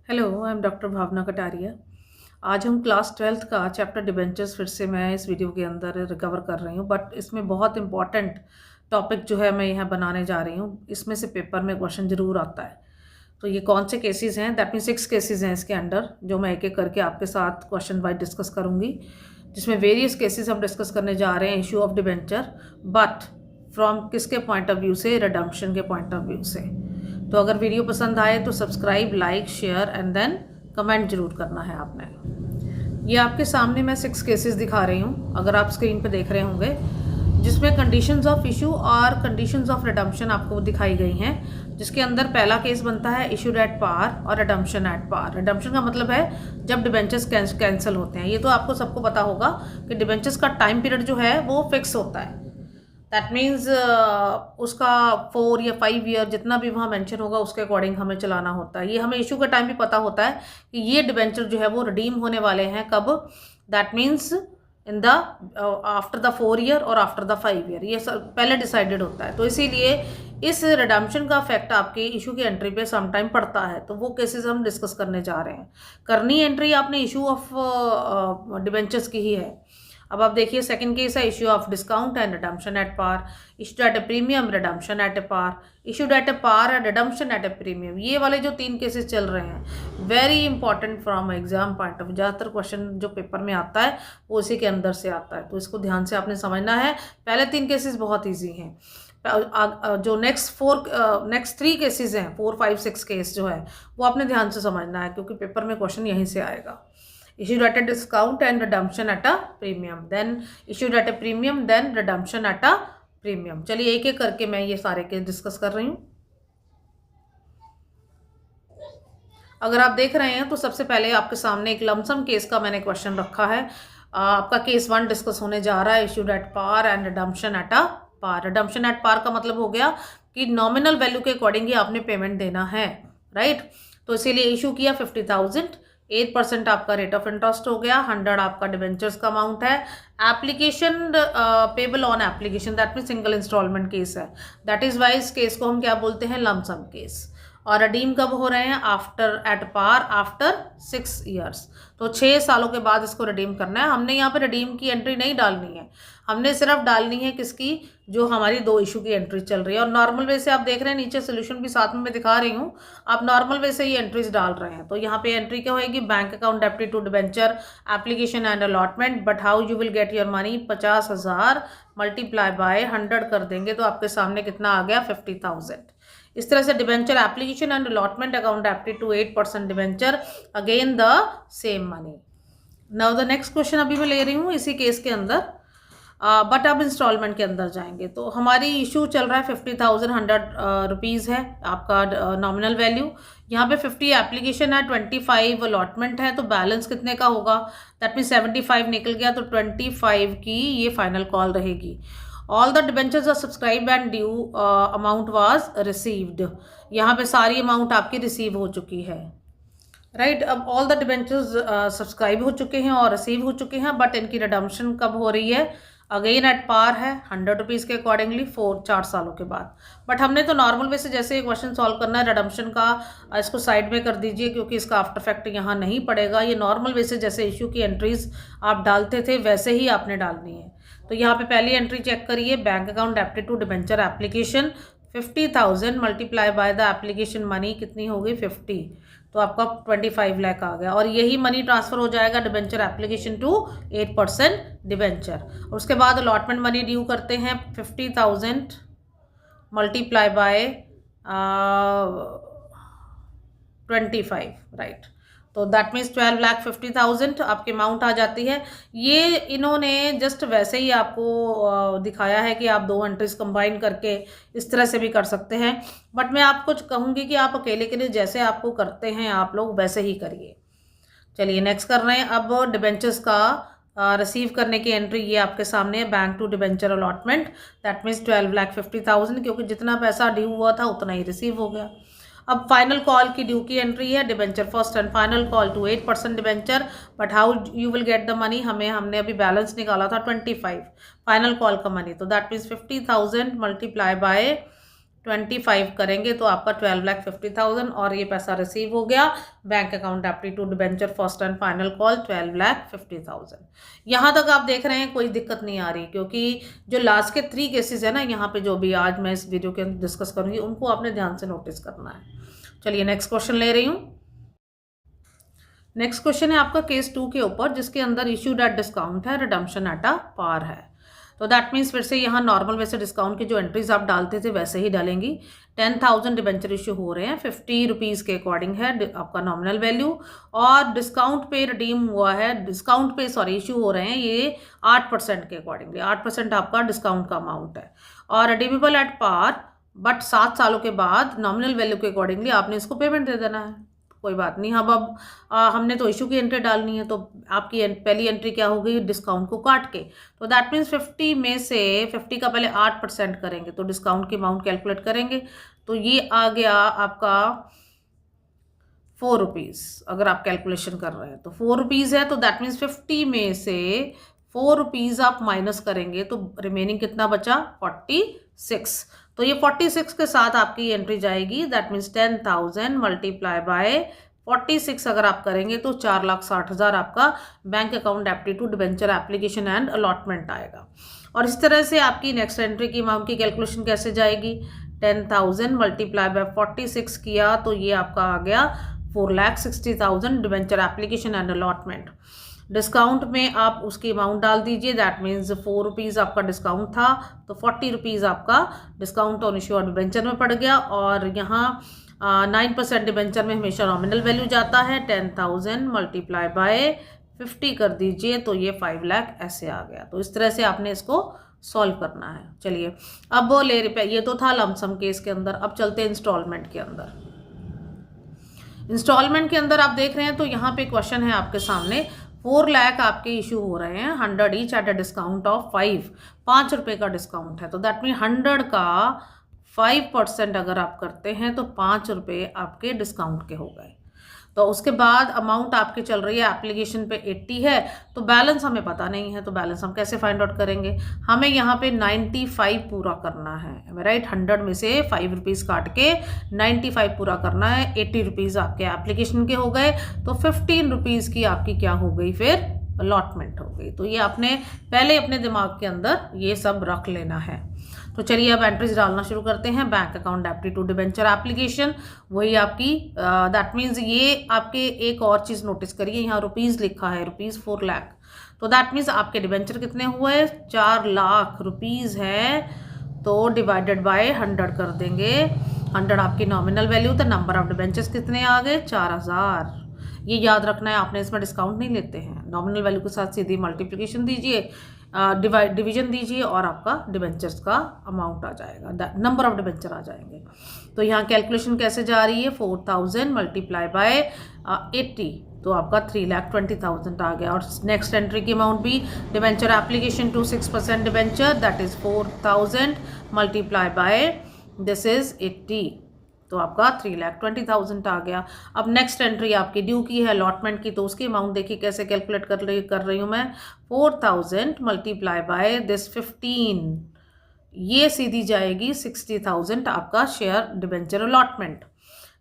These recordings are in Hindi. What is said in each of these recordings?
हेलो, आई एम डॉक्टर भावना कटारिया। आज हम क्लास 12th का चैप्टर डिबेंचर्स फिर से मैं इस वीडियो के अंदर रिकवर कर रही हूँ, बट इसमें बहुत इंपॉर्टेंट टॉपिक जो है मैं यहाँ बनाने जा रही हूँ। इसमें से पेपर में क्वेश्चन ज़रूर आता है। तो ये कौन से केसेस हैं? दैट मीन 6 केसेस हैं इसके अंडर, जो मैं एक एक करके आपके साथ क्वेश्चन वाइज डिस्कस करूँगी, जिसमें वेरियस केसेस हम डिस्कस करने जा रहे हैं issue of debenture, but from किसके पॉइंट ऑफ व्यू से? रिडम्पशन के पॉइंट ऑफ व्यू से। तो अगर वीडियो पसंद आए तो subscribe, like, share and then comment जरूर करना है आपने। ये आपके सामने मैं 6 केसेस दिखा रही हूँ, अगर आप स्क्रीन पे देख रहे होंगे, जिसमें कंडीशंस ऑफ इशू और कंडीशंस ऑफ रिडम्पशन आपको दिखाई गई हैं। जिसके अंदर पहला केस बनता है इशूड एट पार और रिडम्पशन एट पार। रिडम्पशन का मतलब है जब डिबेंचर्स कैंसिल होते हैं। ये तो आपको सबको पता होगा कि डिबेंचर्स का टाइम पीरियड जो है वो फिक्स होता है। दैट मीन्स उसका 4 या 5 ईयर जितना भी वहाँ मेंशन होगा उसके अकॉर्डिंग हमें चलाना होता है। ये हमें इशू का टाइम भी पता होता है कि ये डिबेंचर जो है वो रिडीम होने वाले हैं कब। That means in the after the 4 year और आफ्टर द 5 ईयर, ये सब पहले डिसाइडेड होता है। तो इसीलिए इस रिडम्पशन का इफेक्ट आपके इशू की एंट्री पे सम टाइम पड़ता है। तो वो केसेस हम डिस्कस करने जा रहे हैं। करनी एंट्री आपने इशू ऑफ डिबेंचर्स की ही है। अब आप देखिए, सेकंड केस है issue of discount and redemption at par, issued at a premium, redemption at a par, issued at a par and redemption at a premium. ये वाले जो 3 केसेस चल रहे हैं, very important from exam point of. ज़्यादातर क्वेश्चन जो पेपर में आता है वो उसी के अंदर से आता है, तो इसको ध्यान से आपने समझना है। पहले 3 केसेस बहुत ईजी हैं। जो नेक्स्ट 3 केसेस हैं, 4, 5, 6 केस जो है वो आपने ध्यान से समझना है, क्योंकि पेपर में क्वेश्चन यहीं से आएगा। Issued at a discount and redemption at a premium, then issued at a premium, then redemption at a premium। चलिए एक एक करके मैं ये सारे केस डिस्कस कर रही हूँ। अगर आप देख रहे हैं तो सबसे पहले आपके सामने एक लमसम केस का मैंने क्वेश्चन रखा है। आपका केस 1 डिस्कस होने जा रहा है, issued at par and redemption at a par. Redemption at par का मतलब हो गया कि नॉमिनल वैल्यू के अकॉर्डिंग ही आपने पेमेंट देना है, राइट। तो इसीलिए इशू किया 50,000, 8% आपका रेट ऑफ इंटरेस्ट हो गया, 100 आपका डिबेंचर्स का अमाउंट है। Application payable on application, that mean single instalment case है। दैट इज वाई इस केस को हम क्या बोलते हैं? Lump sum case. और रिडीम कब हो रहे हैं? After at par after 6 years. तो 6 सालों के बाद इसको रिडीम करना है। हमने यहाँ पे रिडीम की एंट्री नहीं डालनी है, हमने सिर्फ डालनी है किसकी? जो हमारी 2 इशू की एंट्री चल रही है। और नॉर्मल वे से आप देख रहे हैं, नीचे सोल्यूशन भी साथ में मैं दिखा रही हूँ, आप नॉर्मल वे से ये एंट्रीज डाल रहे हैं। तो यहाँ पे एंट्री क्या होगी? Bank account deputy to debenture application and allotment, but how you will get your money? 50,000 multiply by 100 कर देंगे तो आपके सामने कितना आ गया? 50,000। इस तरह से debenture application and allotment account deputy to 8% debenture, again the same money. Now the next question अभी मैं ले रही हूँ इसी केस के अंदर, बट अब इंस्टॉलमेंट के अंदर जाएंगे। तो हमारी इशू चल रहा है 50,000, 100 रुपीज़ है आपका नॉमिनल वैल्यू। यहाँ पे 50 एप्लीकेशन है, 25 अलॉटमेंट है, तो बैलेंस कितने का होगा? दैट मीन 75 निकल गया, तो 25 की ये फाइनल कॉल रहेगी। All the debentures are subscribe and due amount was received. यहाँ पे सारी अमाउंट आपकी रिसीव हो चुकी है, राइट। अब ऑल द डिबेंचर्स सब्सक्राइब हो चुके हैं और रिसीव हो चुके हैं, बट इनकी रिडम्पशन कब हो रही है? अगेन एट पार है, 100 रुपीज़ के अकॉर्डिंगली 4 सालों के बाद। बट हमने तो नॉर्मल वे से जैसे क्वेश्चन सॉल्व करना है रिडम्पशन का, इसको साइड में कर दीजिए क्योंकि इसका आफ्टर इफेक्ट यहाँ नहीं पड़ेगा। ये नॉर्मल वे से जैसे इशू की एंट्रीज आप डालते थे वैसे ही आपने डालनी है। तो यहाँ पे पहली एंट्री चेक करिए, bank account deputy to debenture application, 50,000 multiply by the application money कितनी होगी? 50, तो आपका 25 लाख आ गया। और यही मनी ट्रांसफर हो जाएगा डिबेंचर एप्लीकेशन टू 8% डिबेंचर। उसके बाद अलॉटमेंट मनी ड्यू करते हैं, 50,000 मल्टीप्लाई बाय 25, राइट। तो दैट मीन्स 12,50,000 आपकी अमाउंट आ जाती है। ये इन्होंने जस्ट वैसे ही आपको दिखाया है कि आप 2 एंट्रीज कंबाइन करके इस तरह से भी कर सकते हैं, बट मैं आपको कहूँगी कि आप अकेले के लिए जैसे आपको करते हैं आप लोग वैसे ही करिए। चलिए नेक्स्ट कर रहे हैं। अब डिबेंचर्स का रिसीव करने की एंट्री ये आपके सामने है, bank to debenture allotment, that means 12,50,000, क्योंकि जितना पैसा ड्यू हुआ था उतना ही रिसीव हो गया। अब फाइनल कॉल की ड्यू की एंट्री है, debenture first and final call to 8% debenture, but how you will get the money? हमने अभी बैलेंस निकाला था 25 फाइनल कॉल का मनी, तो दैट मीन्स 50,000 मल्टीप्लाई बाय 25 करेंगे तो आपका 12,50,000 और ये पैसा रिसीव हो गया। Bank account debited debenture first and final call 12,50,000। यहाँ तक आप देख रहे हैं कोई दिक्कत नहीं आ रही, क्योंकि जो लास्ट के 3 केसेस है ना यहाँ पे, जो भी आज मैं इस वीडियो के अंदर डिस्कस करूंगी, उनको आपने ध्यान से नोटिस करना है। चलिए नेक्स्ट क्वेश्चन ले रही हूँ। नेक्स्ट क्वेश्चन है आपका केस 2 के ऊपर, जिसके अंदर इश्यूड एट डिस्काउंट है, रिडम्पशन एट अ पार है। तो दैट मीन्स फिर से यहाँ नॉर्मल वैसे डिस्काउंट की जो एंट्रीज आप डालते थे वैसे ही डालेंगी। 10,000 डिबेंचर इशू हो रहे हैं, 50 रुपीज़ के अकॉर्डिंग है आपका नॉमिनल वैल्यू, और डिस्काउंट पे रिडीम हुआ है, डिस्काउंट पे इशू हो रहे हैं ये 8% के अकॉर्डिंगली। 8% आपका डिस्काउंट का अमाउंट है और रिडीमेबल एट पार, बट 7 सालों के बाद नॉमिनल वैल्यू के अकॉर्डिंगली आपने इसको पेमेंट दे देना है। कोई बात नहीं। अब हमने तो इशू की एंट्री डालनी है, तो आपकी पहली एंट्री क्या होगी, डिस्काउंट को काट के। तो दैट मीन्स 50 में से 50 का पहले 8% करेंगे तो डिस्काउंट की अमाउंट कैलकुलेट करेंगे, तो ये आ गया आपका 4 रुपीज़। अगर आप कैलकुलेशन कर रहे हैं तो 4 रुपीज़ है, तो दैट मीन्स 50 में से 4 रुपीज़ आप माइनस करेंगे तो रिमेनिंग कितना बचा, 46। तो ये 46 के साथ आपकी एंट्री जाएगी। दैट मीन्स 10,000 मल्टीप्लाई बाय 46 अगर आप करेंगे तो 4,60,000 आपका bank account debited debenture application and allotment आएगा। और इस तरह से आपकी नेक्स्ट एंट्री की अमाउंट की कैलकुलेशन कैसे जाएगी, 10,000 मल्टीप्लाई बाय 46 किया तो ये आपका आ गया 4,60,000 debenture application and allotment. Discount में आप उसकी अमाउंट डाल दीजिए। दैट मीन्स 4 रुपीज़ आपका डिस्काउंट था, तो 40 रुपीज़ आपका डिस्काउंट ऑन इश्यू और डिबेंचर में पड़ गया। और यहाँ 9% डिबेंचर में हमेशा नॉमिनल वैल्यू जाता है। 10,000 मल्टीप्लाई बाय 50 कर दीजिए तो ये 5 लाख ऐसे आ गया। तो इस तरह से आपने इसको सॉल्व करना है। चलिए अब वो ये तो था लमसम केस के अंदर। अब चलते हैं इंस्टॉलमेंट के अंदर। इंस्टॉलमेंट के अंदर आप देख रहे हैं तो यहाँ पे क्वेश्चन है आपके सामने, 4 लाख आपके इशू हो रहे हैं, 100 each at a discount of 5 रुपये का डिस्काउंट है। तो दैट मीन 100 का 5% अगर आप करते हैं तो 5 रुपये आपके डिस्काउंट के हो गए। तो उसके बाद अमाउंट आपकी चल रही है एप्लीकेशन पे 80 है, तो बैलेंस हमें पता नहीं है, तो बैलेंस हम कैसे फाइंड आउट करेंगे, हमें यहाँ पे 95 पूरा करना है, राइट। 100 में से 5 रुपीज़ काट के 95 पूरा करना है। 80 रुपीज़ आपके एप्लीकेशन के हो गए, तो 15 रुपीज़ की आपकी क्या हो गई, फिर अलॉटमेंट हो गई। तो ये आपने पहले अपने दिमाग के अंदर ये सब रख लेना है। तो चलिए अब एंट्रीज डालना शुरू करते हैं। Bank account debited debenture application, वही आपकी दैट मीन्स ये आपके एक और चीज़ नोटिस करिए, यहाँ रुपीज़ लिखा है, रुपीज़ 4 लाख। तो दैट मीन्स आपके डिबेंचर कितने हुए, 4 लाख रुपीज़ है, तो डिवाइडेड बाय 100 कर देंगे। 100 आपकी नॉमिनल वैल्यू, तो नंबर ऑफ डिबेंचर्स कितने आ गए, 4000। ये याद रखना है आपने, इसमें डिस्काउंट नहीं लेते हैं। नॉमिनल वैल्यू के साथ सीधी मल्टीप्लिकेशन दीजिए, डिवीजन दीजिए और आपका डिबेंचर्स का अमाउंट आ जाएगा, नंबर ऑफ डिबेंचर आ जाएंगे। तो यहाँ कैलकुलेशन कैसे जा रही है, 4,000 मल्टीप्लाई बाय 80, तो आपका 3,20,000 आ गया। और नेक्स्ट एंट्री की अमाउंट भी debenture application to 6% debenture, that is 4,000 multiply by this is 80, तो आपका 3,20,000 आ गया। अब नेक्स्ट एंट्री आपकी ड्यू की है अलॉटमेंट की, तो उसकी अमाउंट देखिए कैसे कैलकुलेट कर रही हूँ मैं, 4,000 मल्टीप्लाई बाय दिस 15, ये सीधी जाएगी 60,000 आपका share debenture allotment.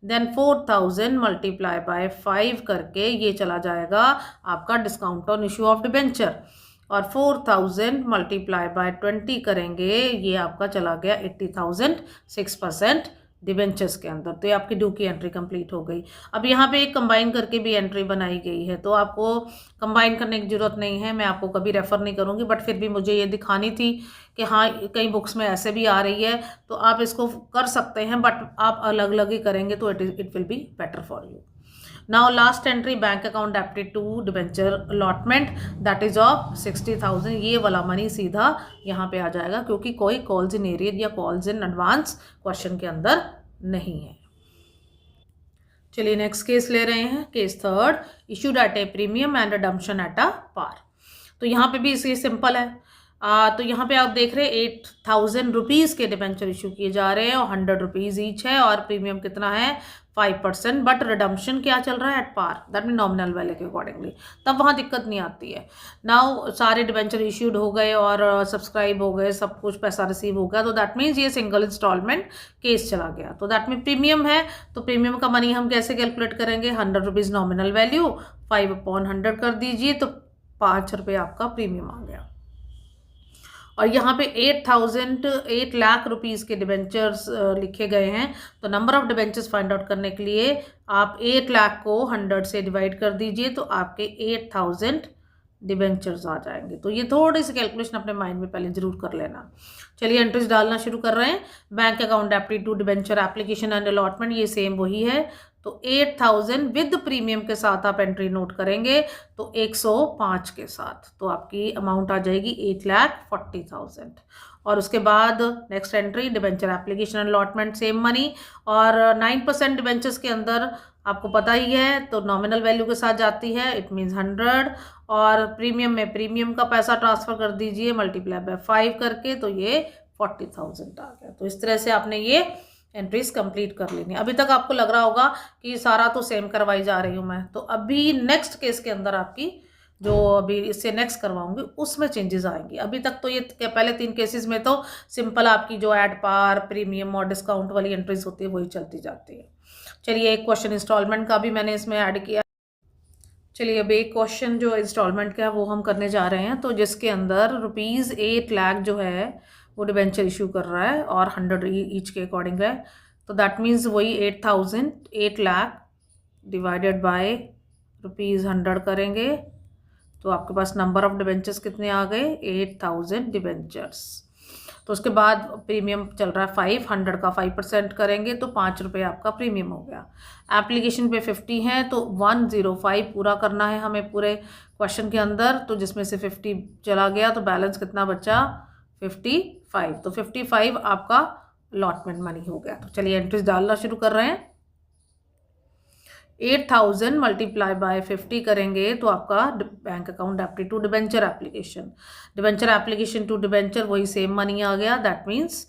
Then 4,000 multiply by 5 करके ये चला जाएगा आपका discount on issue of debenture, और 4,000 मल्टीप्लाई बाय 20 करेंगे, ये आपका चला गया 80,000 6% डिबेंचर्स के अंदर। तो ये आपकी ड्यू की एंट्री कंप्लीट हो गई। अब यहाँ पे एक कंबाइन करके भी एंट्री बनाई गई है, तो आपको कंबाइन करने की ज़रूरत नहीं है, मैं आपको कभी रेफ़र नहीं करूँगी, बट फिर भी मुझे ये दिखानी थी कि हाँ कई बुक्स में ऐसे भी आ रही है, तो आप इसको कर सकते हैं, बट आप अलग अलग ही करेंगे तो it will be better for you. Now last entry bank account debited debenture allotment, that is of 60,000, ये वाला मनी सीधा यहाँ पे आ जाएगा, क्योंकि कोई कॉल्स इन एरियर या कॉल्स इन एडवांस क्वेश्चन के अंदर नहीं है। चलिए नेक्स्ट केस ले रहे हैं, case 3rd, issued at a premium and redemption at a par. तो यहाँ पे भी इसे सिंपल है, तो यहाँ पे आप देख रहे हैं 8,000 रुपीज़ के डिबेंचर इशू किए जा रहे हैं और 100 रुपीज़ ईच है और प्रीमियम कितना है 5%, बट रिडम्पशन क्या चल रहा है at par, that mean nominal value के अकॉर्डिंगली, तब वहाँ दिक्कत नहीं आती है। नाउ सारे डिबेंचर इश्यूड हो गए और सब्सक्राइब हो गए, सब कुछ पैसा रिसीव हो गया, तो दैट मीन्स ये सिंगल इंस्टॉलमेंट केस चला गया। तो दैट मीन प्रीमियम है, तो प्रीमियम का मनी हम कैसे कैलकुलेट करेंगे, 100 रुपीज़ नॉमिनल वैल्यू 5/100 कर दीजिए, तो 5 रुपये आपका प्रीमियम आ गया। और यहाँ पे 8 लाख रुपीज़ के डिबेंचर्स लिखे गए हैं, तो number of debentures find out करने के लिए आप 8 लाख को 100 से डिवाइड कर दीजिए, तो आपके 8,000 डिबेंचर्स आ जाएंगे। तो ये थोड़ी सी कैलकुलेशन अपने माइंड में पहले जरूर कर लेना। चलिए एंट्रीज डालना शुरू कर रहे हैं। Bank account debited debenture application and allotment, ये सेम वही है। तो 8,000 विद प्रीमियम के साथ आप एंट्री नोट करेंगे, तो 105 के साथ, तो आपकी अमाउंट आ जाएगी 8,40,000। और उसके बाद next entry debenture application and allotment, same money, और 9% डिबेंचर्स के अंदर आपको पता ही है, तो नॉमिनल वैल्यू के साथ जाती है, इट मीन्स 100, और प्रीमियम में प्रीमियम का पैसा ट्रांसफर कर दीजिए मल्टीप्लाई बाय 5 करके, तो ये 40,000 आ गया। तो इस तरह से आपने ये एंट्रीज कंप्लीट कर लेनी। अभी तक आपको लग रहा होगा कि सारा तो सेम करवाई जा रही हूँ मैं, तो अभी नेक्स्ट केस के अंदर आपकी जो अभी इससे नेक्स्ट करवाऊंगी उसमें चेंजेस आएंगी। अभी तक तो ये पहले 3 केसेस में तो सिंपल आपकी जो एड पार, प्रीमियम और डिस्काउंट वाली एंट्रीज होती है वही चलती जाती है। चलिए एक क्वेश्चन इंस्टॉलमेंट का भी मैंने इसमें ऐड किया। चलिए अब एक क्वेश्चन जो इंस्टॉलमेंट का है वो हम करने जा रहे हैं, तो जिसके अंदर ₹8 लाख जो है वो डिबेंचर इशू कर रहा है और 100 ईच के अकॉर्डिंग है, तो दैट मीन्स वही 8 लाख डिवाइडेड बाय ₹100 करेंगे, तो आपके पास नंबर ऑफ डिबेंचर्स कितने आ गए 8,000 डिबेंचर्स। तो उसके बाद प्रीमियम चल रहा है 500 का 5% करेंगे, तो 5 रुपये आपका प्रीमियम हो गया। एप्लीकेशन पे 50 है, तो 105 पूरा करना है हमें पूरे क्वेश्चन के अंदर, तो जिसमें से 50 चला गया, तो बैलेंस कितना बचा 55, तो 55 आपका अलॉटमेंट मनी हो गया। तो चलिए एंट्रीज डालना शुरू कर रहे हैं। 8,000 मल्टीप्लाई बाय 50 करेंगे, तो आपका bank account debited debenture application to debenture वही सेम मनी आ गया, दैट मीन्स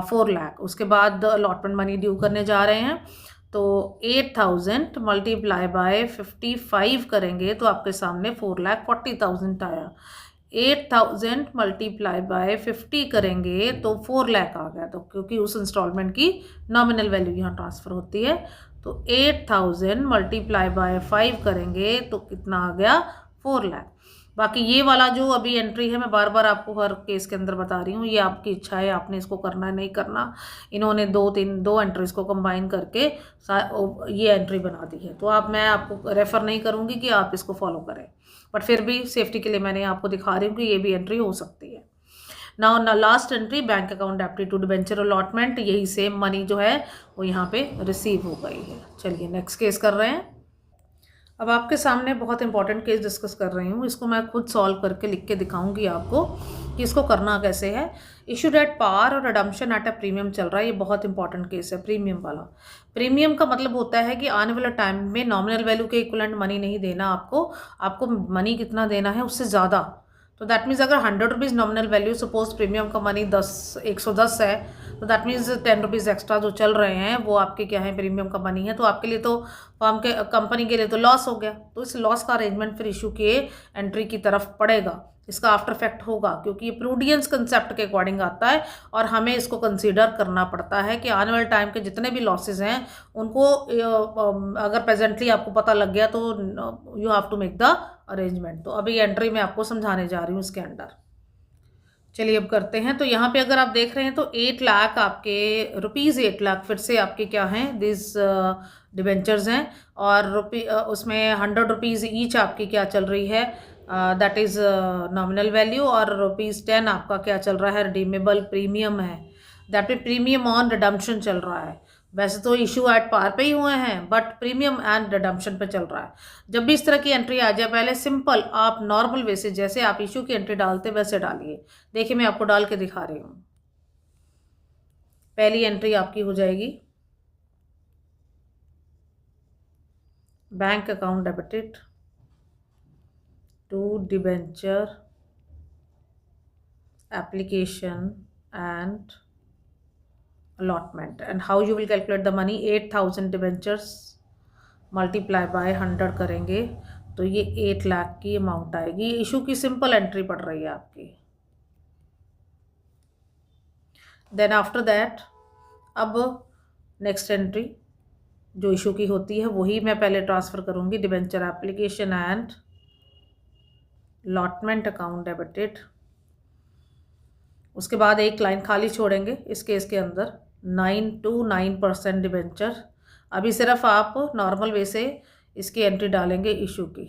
4 लाख। उसके बाद अलॉटमेंट मनी ड्यू करने जा रहे हैं, तो 8,000 मल्टीप्लाई बाय 55 करेंगे, तो आपके सामने 4,40,000 आया। 8,000 मल्टीप्लाई बाय 50 करेंगे, तो 4 लाख आ गया, तो क्योंकि उस इंस्टॉलमेंट की नॉमिनल वैल्यू यहाँ ट्रांसफ़र होती है, तो 8,000 मल्टीप्लाई बाय 5 करेंगे, तो कितना आ गया 4 लाख। बाकी ये वाला जो अभी एंट्री है, मैं बार बार आपको हर केस के अंदर बता रही हूँ, ये आपकी इच्छा है, आपने इसको करना है नहीं करना। इन्होंने 2 एंट्रीज को कंबाइन करके ये एंट्री बना दी है, तो मैं आपको रेफ़र नहीं करूँगी कि आप इसको फॉलो करें, बट फिर भी सेफ्टी के लिए मैंने आपको दिखा रही हूँ कि ये भी एंट्री हो सकती है। Now last entry bank account debited debenture allotment, यही सेम मनी जो है वो यहाँ पे रिसीव हो गई है। चलिए नेक्स्ट केस कर रहे हैं। अब आपके सामने बहुत इंपॉर्टेंट केस डिस्कस कर रही हूँ, इसको मैं खुद सॉल्व करके लिख के दिखाऊंगी आपको कि इसको करना कैसे है। इशूड एट पार और रिडम्पशन एट अ प्रीमियम चल रहा है, ये बहुत इंपॉर्टेंट केस है प्रीमियम वाला। प्रीमियम का मतलब होता है कि आने वाले टाइम में नॉमिनल वैल्यू के इक्विवेलेंट मनी नहीं देना आपको मनी कितना देना है उससे ज़्यादा। तो दैट मीन्स अगर 100 rupees nominal value, suppose premium का मनी 110 है, तो दैट मीन्स 10 रुपीज़ एक्स्ट्रा जो चल रहे हैं वो आपके क्या है प्रीमियम का मनी है, तो आपके लिए तो फर्म के कंपनी के लिए तो लॉस हो गया। तो इस लॉस का अरेंजमेंट फिर इशू के एंट्री की तरफ पड़ेगा, इसका आफ्टर इफेक्ट होगा, क्योंकि ये प्रूडियंस कंसेप्ट के अकॉर्डिंग आता है और हमें इसको कंसीडर करना पड़ता है कि आने वाले टाइम के जितने भी लॉसेज हैं उनको अगर प्रेजेंटली आपको पता लग गया तो you have to make the arrangement. तो अभी एंट्री मैं आपको समझाने जा रही हूँ इसके अंडर। चलिए अब करते हैं। तो यहाँ पे अगर आप देख रहे हैं तो 8 लाख आपके ₹8 लाख फिर से आपके क्या हैं दिस डिबेंचर्स हैं, और उसमें 100 रुपीज़ ईच आपकी क्या चल रही है, दैट इज़ नॉमिनल वैल्यू, और ₹10 आपका क्या चल रहा है रिडीमेबल प्रीमियम है, that mean premium on redemption चल रहा है। वैसे तो इशू एट पार पे ही हुए हैं, बट प्रीमियम एंड रिडम्पशन पे चल रहा है। जब भी इस तरह की एंट्री आ जाए, पहले सिंपल आप नॉर्मल वे से जैसे आप इशू की एंट्री डालते वैसे डालिए। देखिए मैं आपको डाल के दिखा रही हूँ। पहली एंट्री आपकी हो जाएगी bank account debited to debenture application and allotment. And how you will calculate the money? 8,000 debentures multiply by 100 करेंगे तो ये 8 लाख की अमाउंट आएगी। ये इशू की सिंपल एंट्री पड़ रही है आपकी। देन आफ्टर दैट अब नेक्स्ट एंट्री जो इशू की होती है वही मैं पहले ट्रांसफ़र करूँगी। Debenture application and allotment account debited. उसके बाद एक लाइन खाली छोड़ेंगे इस केस के अंदर 9 to 9% डिबेंचर। अभी सिर्फ आप नॉर्मल वे से इसकी एंट्री डालेंगे इशू की।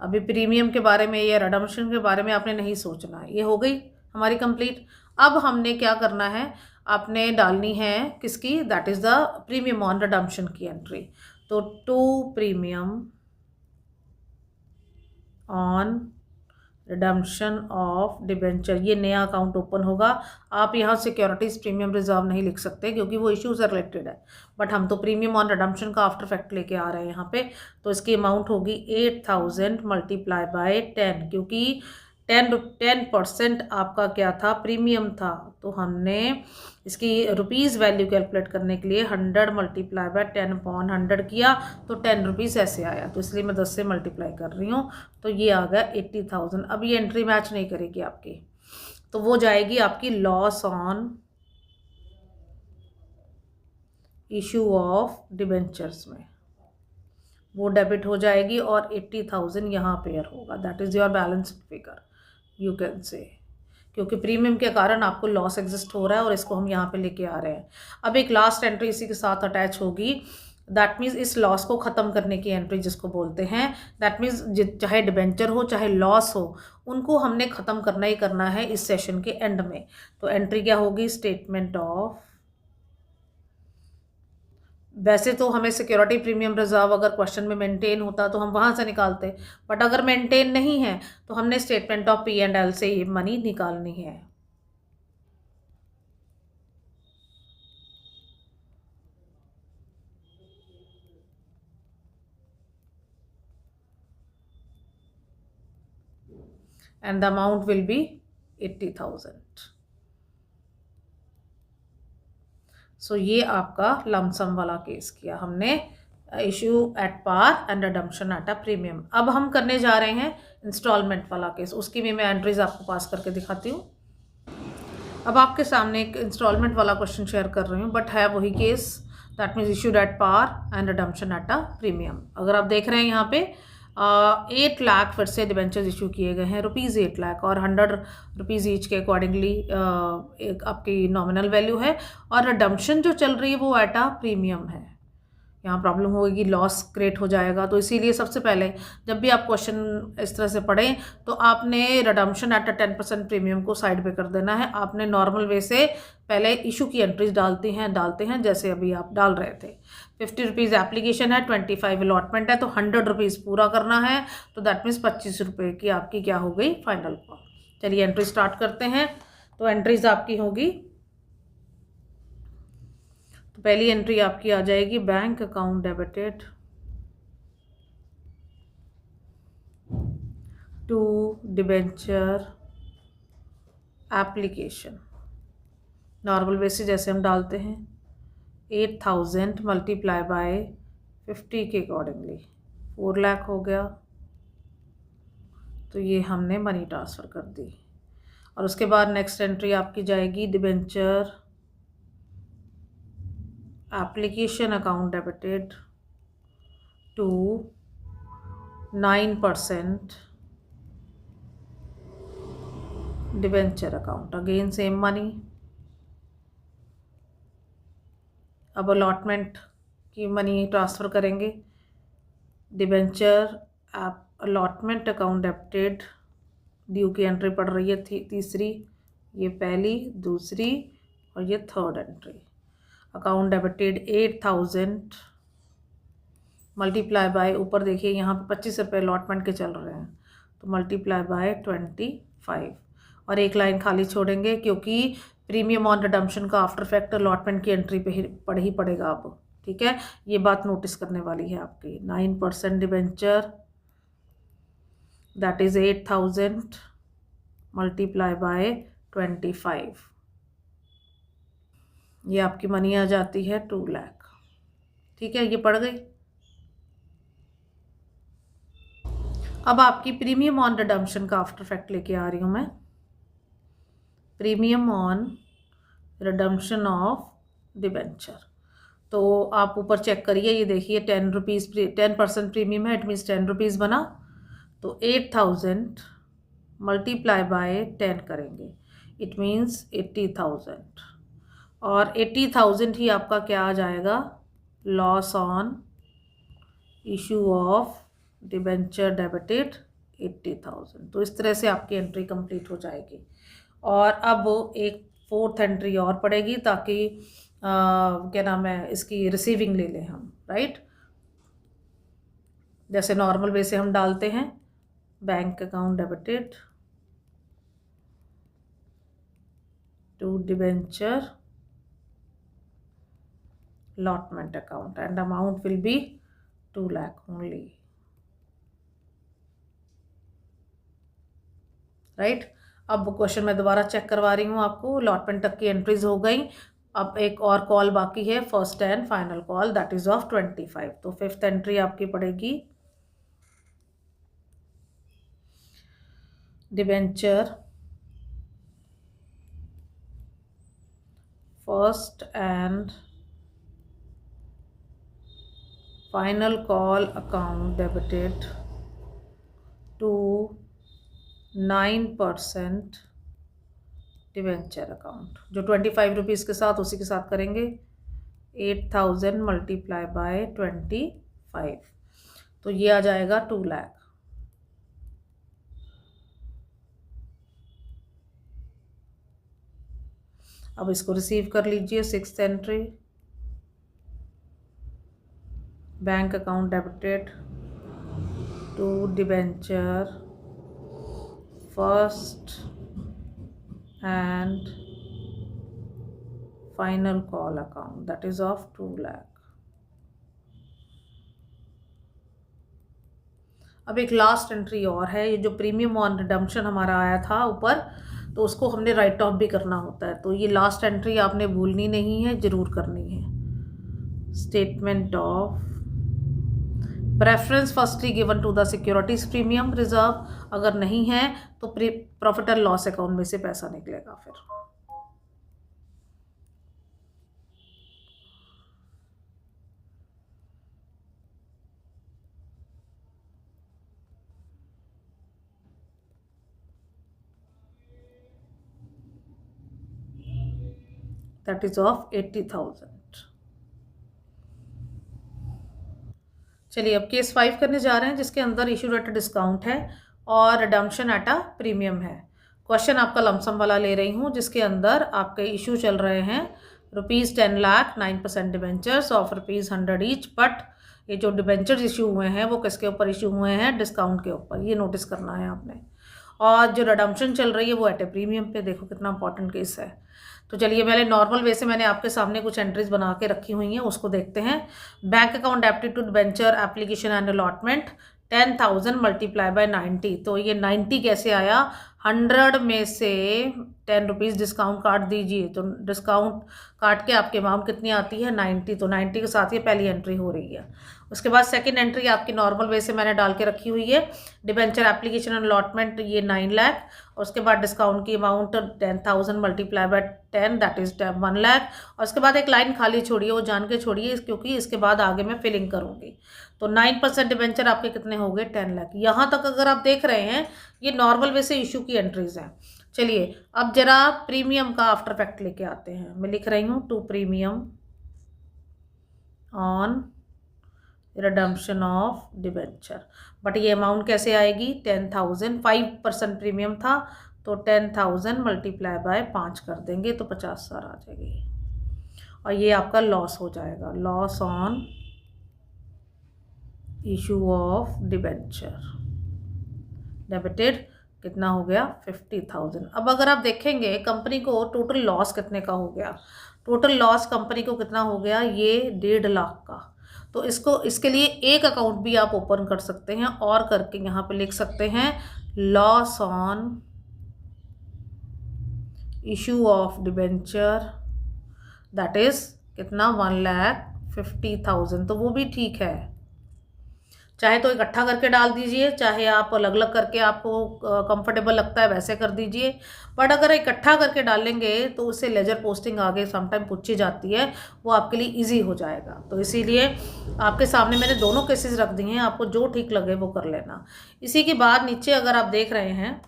अभी प्रीमियम के बारे में या रिडम्पशन के बारे में आपने नहीं सोचना है। ये हो गई हमारी कंप्लीट। अब हमने क्या करना है, आपने डालनी है किसकी, that is the premium on redemption की एंट्री। तो to premium on redemption of debenture, ये नया अकाउंट ओपन होगा। आप यहाँ सिक्योरिटीज़ प्रीमियम रिजर्व नहीं लिख सकते क्योंकि वो इशू से रिलेटेड है, बट हम तो प्रीमियम ऑन रिडम्पशन का आफ्टर फैक्ट लेके आ रहे हैं यहाँ पे। तो इसकी अमाउंट होगी 8,000 मल्टीप्लाई बाय 10, क्योंकि 10% आपका क्या था, प्रीमियम था। तो हमने इसकी रुपीज़ वैल्यू कैलकुलेट करने के लिए 100 मल्टीप्लाई बाय 10 अपॉन 100 किया तो 10 रुपीज़ ऐसे आया। तो इसलिए मैं 10 से मल्टीप्लाई कर रही हूँ तो ये आ गया 80,000। अब ये एंट्री मैच नहीं करेगी आपकी, तो वो जाएगी आपकी loss on issue of debentures में, वो डेबिट हो जाएगी और 80,000 यहाँ पेयर होगा। That is your balance figure you can say, क्योंकि प्रीमियम के कारण आपको लॉस एग्जिस्ट हो रहा है और इसको हम यहाँ पे लेके आ रहे हैं। अब एक लास्ट एंट्री इसी के साथ अटैच होगी, दैट मीन्स इस लॉस को ख़त्म करने की एंट्री जिसको बोलते हैं। दैट मीन्स चाहे डिबेंचर हो चाहे लॉस हो, उनको हमने ख़त्म करना ही करना है इस सेशन के एंड में। तो एंट्री क्या होगी, स्टेटमेंट ऑफ, वैसे तो हमें सिक्योरिटी प्रीमियम रिजर्व अगर क्वेश्चन में मेंटेन होता तो हम वहाँ से निकालते, बट अगर मेंटेन नहीं है तो हमने स्टेटमेंट ऑफ P&L से ये मनी निकालनी है। And the amount will be 80,000। So ये आपका लमसम वाला केस किया हमने, issue at par and redemption at a premium. अब हम करने जा रहे हैं इंस्टॉलमेंट वाला केस, उसकी भी मैं एंट्रीज आपको पास करके दिखाती हूँ। अब आपके सामने एक इंस्टॉलमेंट वाला क्वेश्चन शेयर कर रही हूँ, बट है वही case, that means issued at par and redemption at a premium. अगर आप देख रहे हैं यहाँ पे 8 लाख फिर से डिबेंचर्स इशू किए गए हैं, रुपीज़ 8 लाख, और 100 रुपीज़ ईच के अकॉर्डिंगली एक आपकी नॉमिनल वैल्यू है, और रिडम्पशन जो चल रही है वो एट अ प्रीमियम है। यहाँ प्रॉब्लम होगी, लॉस क्रिएट हो जाएगा। तो इसीलिए सबसे पहले जब भी आप क्वेश्चन इस तरह से पढ़ें तो आपने रिडम्पशन एट अ 10% प्रीमियम को साइड पे कर देना है। आपने नॉर्मल वे से पहले इशू की एंट्रीज डालते हैं जैसे अभी आप डाल रहे थे। 50 रुपीज़ एप्लीकेशन है, 25 अलॉटमेंट है, तो 100 रुपीज़ पूरा करना है। तो दैट मीन्स 25 रुपये की आपकी क्या हो गई, फाइनल कॉल। चलिए एंट्री स्टार्ट करते हैं। तो एंट्रीज आपकी होगी, तो पहली एंट्री आपकी आ जाएगी bank account debited to debenture application. Normal basis जैसे हम डालते हैं 8,000 मल्टीप्लाई बाय 50 के अकॉर्डिंगली 4 लाख हो गया। तो ये हमने मनी ट्रांसफ़र कर दी। और उसके बाद नेक्स्ट एंट्री आपकी जाएगी debenture application account debited to 9% debenture account, again same money. अब अलॉटमेंट की मनी ट्रांसफ़र करेंगे, debenture allotment account debited, due की एंट्री पड़ रही है तीसरी, ये पहली, दूसरी और ये third entry. Account debited 8,000 multiply by, ऊपर देखिए यहाँ पे 25 रुपये अलॉटमेंट के चल रहे हैं, तो मल्टीप्लाई बाय 25, और एक लाइन खाली छोड़ेंगे क्योंकि प्रीमियम ऑन रिडम्पशन का आफ्टर फैक्ट अलॉटमेंट की एंट्री पे ही पड़ेगा अब। ठीक है, ये बात नोटिस करने वाली है आपकी। 9% debenture that is 8,000 multiply by 25, ये आपकी मनी आ जाती है 2 लाख। ठीक है, ये पड़ गई। अब आपकी प्रीमियम ऑन रिडम्पशन का आफ्टर इफेक्ट लेके आ रही हूँ मैं। Premium on redemption of debenture, तो आप ऊपर चेक करिए, ये देखिए 10 रुपीज़ 10% प्रीमियम है, इट मीन्स 10 रुपीज़ बना। तो 8000 मल्टीप्लाई बाय 10 करेंगे, इट मीन्स 80,000, और 80,000 ही आपका क्या आ जाएगा, loss on issue of debenture debited 80,000। तो इस तरह से आपकी एंट्री कंप्लीट हो जाएगी। और अब एक 4th एंट्री और पड़ेगी, ताकि क्या नाम है, इसकी रिसीविंग ले लें हम, राइट। जैसे नॉर्मल वे से हम डालते हैं, bank account debited to debenture allotment account and amount will be 2 lakh only, right. अब क्वेश्चन मैं दोबारा चेक करवा रही हूँ आपको, अलॉटमेंट तक की एंट्रीज हो गई। अब एक और कॉल बाकी है, first and final call, that is of 25। तो 5th एंट्री आपकी पड़ेगी, debenture first and final call account debited to 9% debenture account, जो 25 रुपीज़ के साथ उसी के साथ करेंगे। 8000 मल्टीप्लाई बाय 25, तो ये आ जाएगा 2 लाख। अब इसको रिसीव कर लीजिए। 6th entry, bank account debited to debenture first and final call account, that is of 2 lakh. अब एक लास्ट एंट्री और है, ये जो प्रीमियम ऑन रिडम्पशन हमारा आया था ऊपर, तो उसको हमने राइट ऑफ भी करना होता है। तो ये लास्ट एंट्री आपने भूलनी नहीं है, ज़रूर करनी है। Statement of preference firstly given to the securities premium reserve, अगर नहीं है तो प्रॉफिट एंड लॉस अकाउंट में से पैसा निकलेगा फिर। That is of 80,000। चलिए अब केस 5 करने जा रहे हैं, जिसके अंदर इशू एट डिस्काउंट है और रिडम्पशन एट अ प्रीमियम है। क्वेश्चन आपका लमसम वाला ले रही हूँ, जिसके अंदर आपके इशू चल रहे हैं ₹10 lakh 9% debentures of ₹100 each. But ये जो डिबेंचर्स इशू हुए हैं वो किसके ऊपर इशू हुए हैं, डिस्काउंट के ऊपर, ये नोटिस करना है आपने। और जो रिडम्पशन चल रही है वो एट ए प्रीमियम पे, देखो कितना इंपॉर्टेंट केस है। तो चलिए पहले नॉर्मल वे से मैंने आपके सामने कुछ एंट्रीज बना के रखी हुई हैं, उसको देखते हैं। Bank account debited to debenture application and allotment 10,000 multiply by 90। तो ये 90 कैसे आया, 100 में से 10 रुपीज़ डिस्काउंट काट दीजिए, तो डिस्काउंट काट के आपके अमाउंट कितनी आती है 90। तो 90 के साथ ये पहली एंट्री हो रही है। उसके बाद सेकंड एंट्री आपकी नॉर्मल वे से मैंने डाल के रखी हुई है, डिबेंचर एप्लीकेशन एंड अलॉटमेंट, ये 9 लाख। और उसके बाद डिस्काउंट की amount 10,000 multiply bye 10, that is 1 lakh. और उसके बाद एक लाइन खाली छोड़िए, वो जान के छोड़िए क्योंकि इसके बाद आगे मैं फिलिंग करूँगी। तो 9% डिबेंचर आपके कितने हो गए, 10 लाख। यहाँ तक अगर आप देख रहे हैं ये नॉर्मल वे से इशू की एंट्रीज हैं। चलिए अब जरा प्रीमियम का आफ्टर इफेक्ट लेके आते हैं। मैं लिख रही हूँ to premium on redemption of debenture. But ये अमाउंट कैसे आएगी, 10,000, 5% प्रीमियम था तो 10,000 मल्टीप्लाई बाय 5 कर देंगे तो 50,000 आ जाएगी। और ये आपका लॉस हो जाएगा, loss on issue of debenture debited कितना हो गया 50,000। अब अगर आप देखेंगे कंपनी को टोटल लॉस कितने का हो गया, टोटल लॉस कंपनी को कितना हो गया, ये 1.5 लाख का। तो इसके लिए एक अकाउंट भी आप ओपन कर सकते हैं और करके यहाँ पे लिख सकते हैं loss on issue of debenture that is कितना 1,50,000, तो वो भी ठीक है। चाहे तो इकट्ठा करके डाल दीजिए, चाहे आप अलग अलग करके आपको कंफर्टेबल लगता है वैसे कर दीजिए। बट अगर इकट्ठा करके डालेंगे तो उससे लेजर पोस्टिंग आगे समटाइम पूछी जाती है, वो आपके लिए इजी हो जाएगा। तो इसीलिए आपके सामने मैंने दोनों केसेस रख दिए हैं, आपको जो ठीक लगे वो कर लेना। इसी के बाद नीचे अगर आप देख रहे हैं,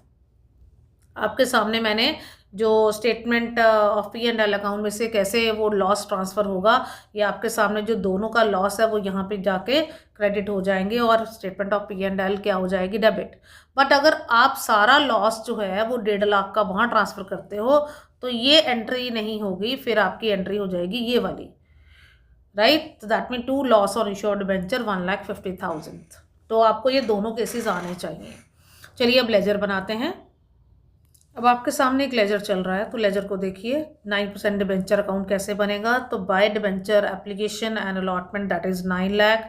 आपके सामने मैंने जो statement of P and L account में से कैसे वो लॉस ट्रांसफ़र होगा, ये आपके सामने जो दोनों का लॉस है वो यहाँ पे जाके क्रेडिट हो जाएंगे और statement of P and L क्या हो जाएगी, डेबिट। बट अगर आप सारा लॉस जो है वो 1.5 लाख का वहाँ ट्रांसफ़र करते हो तो ये एंट्री नहीं होगी, फिर आपकी एंट्री हो जाएगी ये वाली, right. That mean to loss on issued debenture 1,50,000। तो आपको ये दोनों केसेस आने चाहिए। चलिए अब लेजर बनाते हैं। अब आपके सामने एक लेजर चल रहा है, तो लेजर को देखिए। 9% डिबेंचर अकाउंट कैसे बनेगा, तो by debenture application and allotment that is 9 lakh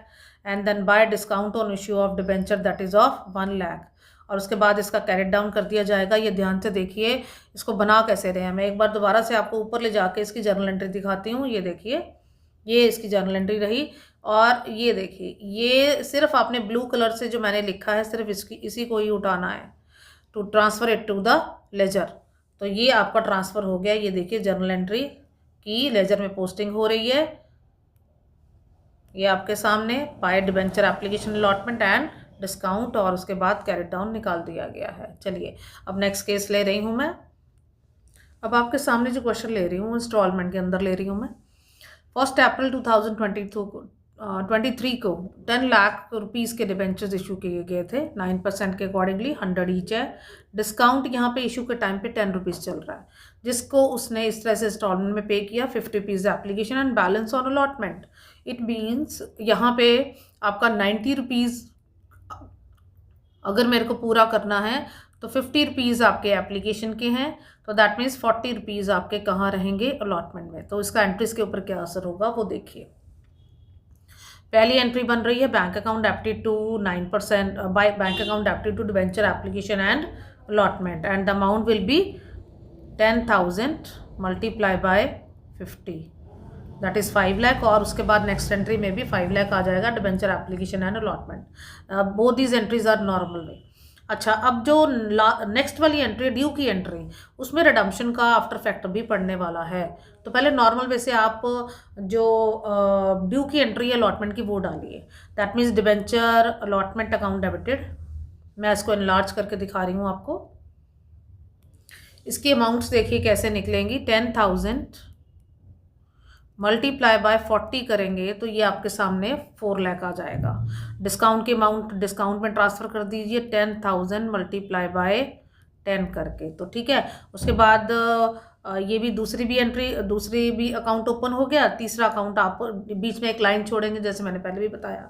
and then by discount on issue of debenture that is of 1 lakh, और उसके बाद इसका कैरेट डाउन कर दिया जाएगा। ये ध्यान से देखिए इसको बना कैसे रहे हैं। मैं एक बार दोबारा से आपको ऊपर ले जाके इसकी जर्नल एंट्री दिखाती हूँ। ये देखिए, ये इसकी जर्नल एंट्री रही, और ये देखिए ये सिर्फ आपने ब्लू कलर से जो मैंने लिखा है सिर्फ इसी को ही उठाना है, to transfer it to the ledger. तो ये आपका ट्रांसफ़र हो गया। ये देखिए जर्नल एंट्री की लेजर में पोस्टिंग हो रही है। ये आपके सामने by debenture application allotment and discount, और उसके बाद कैरेट डाउन निकाल दिया गया है। चलिए अब नेक्स्ट केस ले रही हूँ मैं। अब आपके सामने जो क्वेश्चन ले रही हूँ इंस्टॉलमेंट के अंदर ले रही हूँ मैं। 1 अप्रैल 2023 को 10 लाख रुपीज़ के डिबेंचर्स इशू किए गए थे 9% के अकॉर्डिंगली, 100 ईच है। डिस्काउंट यहाँ पे इशू के टाइम पे 10 रुपीज़ चल रहा है, जिसको उसने इस तरह से इंस्टॉलमेंट में पे किया 50 rupees application and balance on allotment. It means यहाँ पे आपका 90 रुपीज़ अगर मेरे को पूरा करना है तो 50 रुपीज़ आपके एप्लीकेशन के हैं, तो दैट मीन्स 40 रुपीज़ आपके कहाँ रहेंगे, अलॉटमेंट में। तो इसका एंट्रीज के ऊपर क्या असर होगा वो देखिए। पहली एंट्री बन रही है बैंक अकाउंट एप्टी टू 9% बाय बैंक अकाउंट एप्टी to debenture application and allotment, and the amount will be 10,000 multiply by 50 that is 5 lakh, और उसके बाद नेक्स्ट एंट्री में भी 5 लाख आ जाएगा debenture application and allotment. Both these entries are normal way. अच्छा, अब जो नेक्स्ट वाली एंट्री ड्यू की एंट्री, उसमें रिडम्पशन का आफ्टर फैक्टर भी पड़ने वाला है। तो पहले नॉर्मल वे से आप जो ड्यू की एंट्री है अलॉटमेंट की वो डालिए। That means debenture allotment account debited. मैं इसको इनलार्ज करके दिखा रही हूँ आपको। इसकी अमाउंट्स देखिए कैसे निकलेंगी। 10,000 मल्टीप्लाई बाय 40 करेंगे तो ये आपके सामने 4 लाख आ जाएगा। डिस्काउंट की अमाउंट डिस्काउंट में ट्रांसफ़र कर दीजिए 10,000 मल्टीप्लाई बाय 10 करके, तो ठीक है। उसके बाद ये भी दूसरी भी अकाउंट ओपन हो गया। तीसरा अकाउंट आप बीच में एक लाइन छोड़ेंगे जैसे मैंने पहले भी बताया।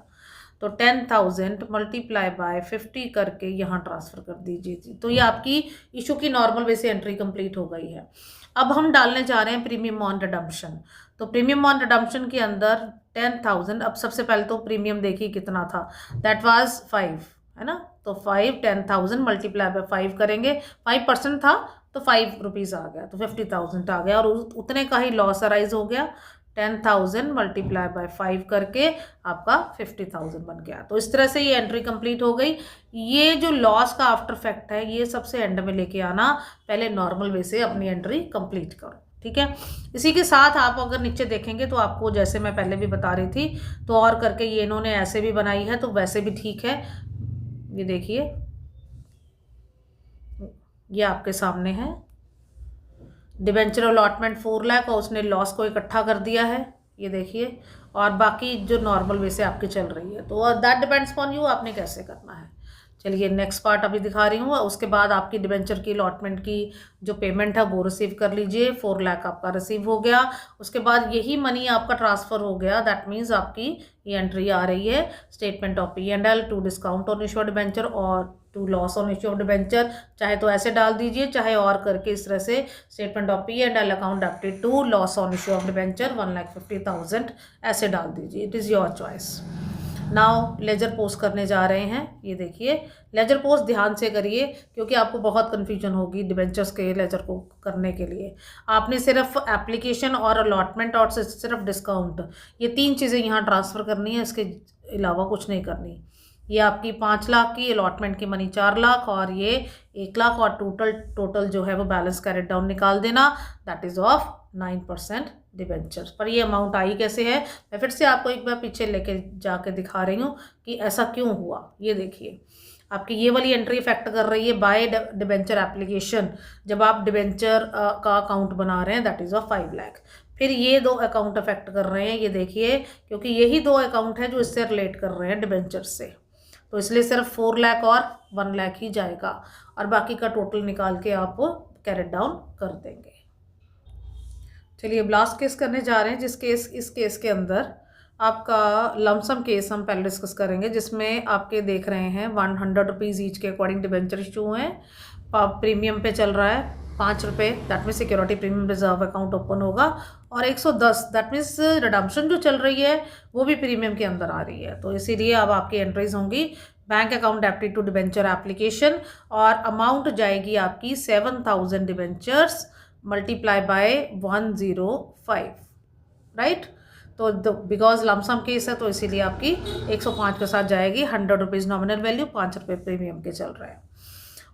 तो 10,000 मल्टीप्लाई बाय 50 करके यहाँ ट्रांसफ़र कर दीजिए। तो ये आपकी इशू की नॉर्मल वे से एंट्री कंप्लीट हो गई है। अब हम डालने जा रहे हैं प्रीमियम ऑन रिडम्पशन। तो प्रीमियम ऑन रिडम्पशन के अंदर 10,000, अब सबसे पहले तो प्रीमियम देखिए कितना था, दैट वाज 5, है ना। तो 10,000 मल्टीप्लाई बाय 5 करेंगे, 5% था तो 5 रुपीज़ आ गया, तो 50,000 आ गया, और उतने का ही लॉस अराइज हो गया। 10,000 मल्टीप्लाई बाय 5 करके आपका 50,000 बन गया। तो इस तरह से ये एंट्री कंप्लीट हो गई। ये जो लॉस का आफ्टर फैक्ट है ये सबसे एंड में लेके आना, पहले नॉर्मल वे से अपनी एंट्री कंप्लीट करो, ठीक है। इसी के साथ आप अगर नीचे देखेंगे तो आपको जैसे मैं पहले भी बता रही थी, तो और करके ये इन्होंने ऐसे भी बनाई है तो वैसे भी ठीक है। ये देखिए ये आपके सामने है। डिबेंचर अलॉटमेंट 4 लाख और उसने लॉस को इकट्ठा कर दिया है, ये देखिए, और बाकी जो नॉर्मल वे से आपकी चल रही है। तो दैट डिपेंड्स ऑन यू, आपने कैसे करना है। चलिए नेक्स्ट पार्ट अभी दिखा रही हूँ। उसके बाद आपकी डिबेंचर की अलॉटमेंट की जो पेमेंट है वो रिसीव कर लीजिए। 4 लाख आपका रिसीव हो गया। उसके बाद यही मनी आपका ट्रांसफ़र हो गया। दैट मीन्स आपकी ये एंट्री आ रही है statement of P&L to discount on issue of debenture और to loss on issue of debenture. चाहे तो ऐसे डाल दीजिए, चाहे और करके इस तरह से statement of P&L account update to loss on issue of debenture 1,50,000 ऐसे डाल दीजिए। It is your choice. Now ledger post करने जा रहे हैं। ये देखिए लेजर पोस्ट ध्यान से करिए क्योंकि आपको बहुत कन्फ्यूजन होगी डिबेंचर्स के लेजर को करने के लिए। आपने सिर्फ एप्लीकेशन और अलॉटमेंट और सिर्फ डिस्काउंट ये 3 चीज़ें यहाँ ट्रांसफ़र करनी है, इसके अलावा कुछ नहीं करनी। ये आपकी 5 लाख की अलॉटमेंट की मनी 4 लाख और ये 1 लाख और टोटल जो है वो बैलेंस कैरेट डाउन निकाल देना, दैट इज़ ऑफ 9% डिबेंचर्स। पर ये अमाउंट आई कैसे है, मैं फिर से आपको एक बार पीछे लेके जाके दिखा रही हूँ कि ऐसा क्यों हुआ। ये देखिए आपकी ये वाली एंट्री इफेक्ट कर रही है बाय डिबेंचर एप्लीकेशन, जब आप डिबेंचर का अकाउंट बना रहे हैं, दैट इज़ ऑफ 5 लाख। फिर ये 2 अकाउंट अफेक्ट कर रहे हैं, ये देखिए क्योंकि यही 2 अकाउंट है जो इससे रिलेट कर रहे हैं डिबेंचर से, तो इसलिए सिर्फ 4 लाख और 1 लाख ही जाएगा और बाकी का टोटल निकाल के आप कैरेट डाउन कर देंगे। चलिए अब लास्ट केस करने जा रहे हैं, इस केस के अंदर आपका लमसम केस हम पहले डिस्कस करेंगे, जिसमें आपके देख रहे हैं 100 रुपीज़ ईच के अकॉर्डिंग डिबेंचर इशू हैं। प्रीमियम पे चल रहा है 5 रुपये, that means security premium reserve account open होगा, और 110 दैट मीन्स रिडम्पशन जो चल रही है वो भी प्रीमियम के अंदर आ रही है। तो इसीलिए अब आपकी एंट्रीज होंगी bank account debited to debenture application और अमाउंट जाएगी आपकी 7000 डिबेंचर्स मल्टीप्लाई बाय 105, राइट। तो बिकॉज लमसम केस है तो इसीलिए आपकी 105 के साथ जाएगी। 100 रुपीज़ नॉमिनल वैल्यू, 5 रुपये प्रीमियम के चल रहे हैं,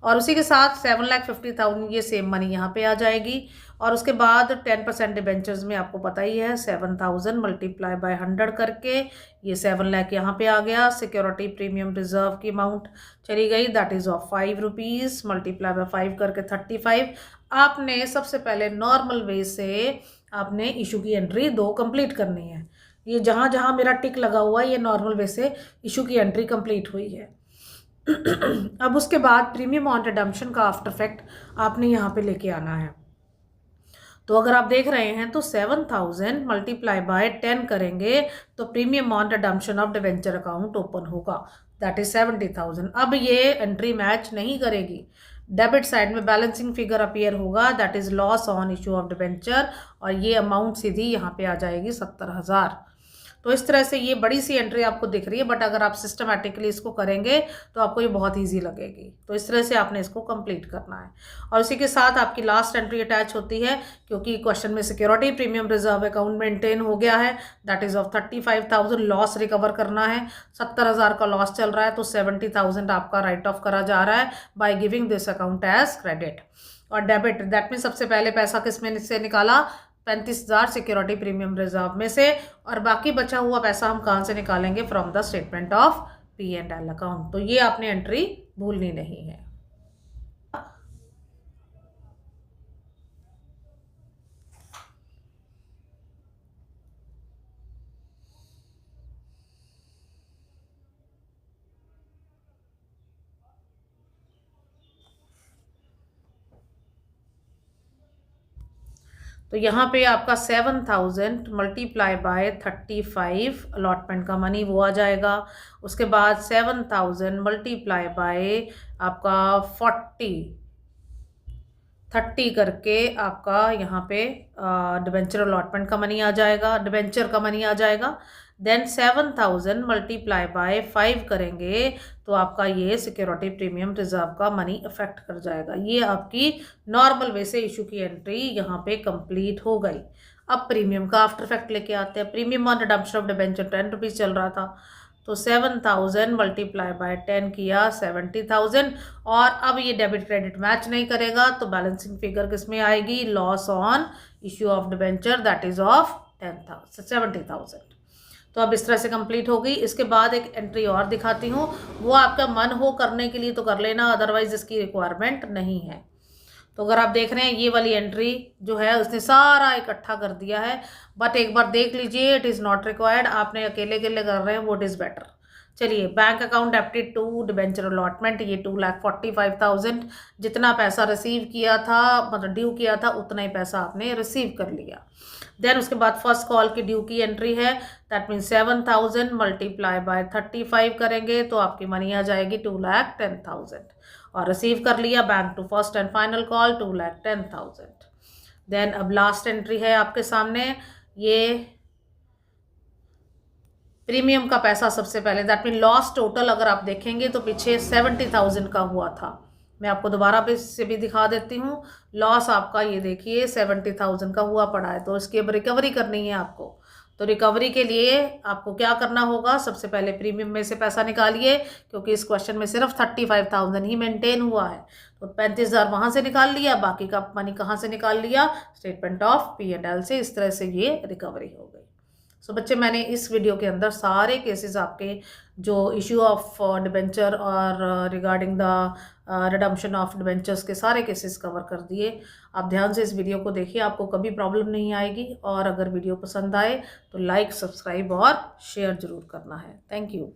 और उसी के साथ 7,50,000 ये सेम मनी यहाँ पे आ जाएगी। और उसके बाद 10% डिबेंचर्स में आपको पता ही है 7,000 मल्टीप्लाई बाय 100 करके ये 7 लाख यहाँ पे आ गया। सिक्योरिटी प्रीमियम रिजर्व की अमाउंट चली गई, that is of 5 rupees multiply by 5 करके 35। आपने सबसे पहले नॉर्मल वे से आपने इशू की एंट्री 2 कंप्लीट करनी है। ये जहाँ जहाँ मेरा टिक लगा हुआ है ये नॉर्मल वे से इशू की एंट्री कंप्लीट हुई है। अब उसके बाद प्रीमियम ऑन रिडम्पशन का आफ्टर इफेक्ट आपने यहाँ पे लेके आना है। तो अगर आप देख रहे हैं तो 7,000 मल्टीप्लाई बाय 10 करेंगे तो premium on redemption of debenture account open होगा, दैट इज 70,000। अब ये एंट्री मैच नहीं करेगी, डेबिट साइड में बैलेंसिंग फिगर अपीयर होगा, that is loss on issue of debenture, और ये अमाउंट सीधी यहाँ पे आ जाएगी 70,000। तो इस तरह से ये बड़ी सी एंट्री आपको दिख रही है, बट अगर आप सिस्टमैटिकली इसको करेंगे तो आपको ये बहुत इजी लगेगी। तो इस तरह से आपने इसको कंप्लीट करना है, और इसी के साथ आपकी लास्ट एंट्री अटैच होती है, क्योंकि क्वेश्चन में security premium reserve account maintain हो गया है, that is of 35,000। Loss recover करना है, 70,000 का लॉस चल रहा है, तो 70,000 आपका राइट ऑफ करा जा रहा है by giving this account as credit. और डेबिट दैट मीन सबसे पहले पैसा किसमें से निकाला, 35,000 सिक्योरिटी प्रीमियम रिजर्व में से, और बाकी बचा हुआ पैसा हम कहाँ से निकालेंगे, from the statement of P&L account. तो ये आपने एंट्री भूलनी नहीं है। तो यहाँ पे आपका 7,000 मल्टीप्लाई बाय 35 अलॉटमेंट का मनी वो आ जाएगा। उसके बाद 7,000 मल्टीप्लाई बाय आपका 30 करके आपका यहाँ पे डिबेंचर अलॉटमेंट का मनी आ जाएगा, डिबेंचर का मनी आ जाएगा। देन 7,000 मल्टीप्लाई बाय 5 करेंगे तो आपका ये सिक्योरिटी प्रीमियम रिजर्व का मनी इफेक्ट कर जाएगा। ये आपकी नॉर्मल वे से इशू की एंट्री यहाँ पे कंप्लीट हो गई। अब प्रीमियम का आफ्टर इफेक्ट लेके आते हैं। Premium on redemption of debenture 10 rupees चल रहा था, तो 7,000 मल्टीप्लाई बाय 10 किया 70,000, और अब ये डेबिट क्रेडिट मैच नहीं करेगा तो बैलेंसिंग फिगर किस में आएगी, loss on issue of debenture, that is of 70,000। तो अब इस तरह से कंप्लीट हो गई। इसके बाद एक एंट्री और दिखाती हूँ, वो आपका मन हो करने के लिए तो कर लेना, अदरवाइज इसकी रिक्वायरमेंट नहीं है। तो अगर आप देख रहे हैं ये वाली एंट्री जो है उसने सारा इकट्ठा कर दिया है, बट एक बार देख लीजिए इट इज़ नॉट रिक्वायर्ड, आपने अकेले अकेले कर रहे हैं, वोट इज़ बेटर। चलिए bank account debited to debenture allotment, ये 2,45,000 जितना पैसा रिसीव किया था, मतलब ड्यू किया था उतना ही पैसा आपने रिसीव कर लिया। देन उसके बाद फर्स्ट कॉल की ड्यू की एंट्री है, दैट मीन्स 7,000 मल्टीप्लाई बाय 35 करेंगे तो आपकी मनी आ जाएगी 2,10,000, और रिसीव कर लिया bank to first and final call 2,10,000। Then अब लास्ट एंट्री है आपके सामने, ये प्रीमियम का पैसा सबसे पहले, दैट मीन लॉस टोटल अगर आप देखेंगे तो पीछे 70,000 का हुआ था। मैं आपको दोबारा से भी दिखा देती हूँ। लॉस आपका ये देखिए 70,000 का हुआ पड़ा है। तो इसकी अब रिकवरी करनी है आपको। तो रिकवरी के लिए आपको क्या करना होगा, सबसे पहले प्रीमियम में से पैसा निकालिए, क्योंकि इस क्वेश्चन में सिर्फ 35,000 ही मेंटेन हुआ है। तो 35,000 वहाँ से निकाल लिया, बाकी का मनी कहाँ से निकाल लिया, स्टेटमेंट ऑफ P&L से। इस तरह से ये रिकवरी हो गई। सो बच्चे, मैंने इस वीडियो के अंदर सारे केसेस आपके जो इश्यू ऑफ डिबेंचर और regarding the redemption of debentures के सारे केसेस कवर कर दिए। आप ध्यान से इस वीडियो को देखिए, आपको कभी प्रॉब्लम नहीं आएगी। और अगर वीडियो पसंद आए तो लाइक, सब्सक्राइब और शेयर ज़रूर करना है। Thank you.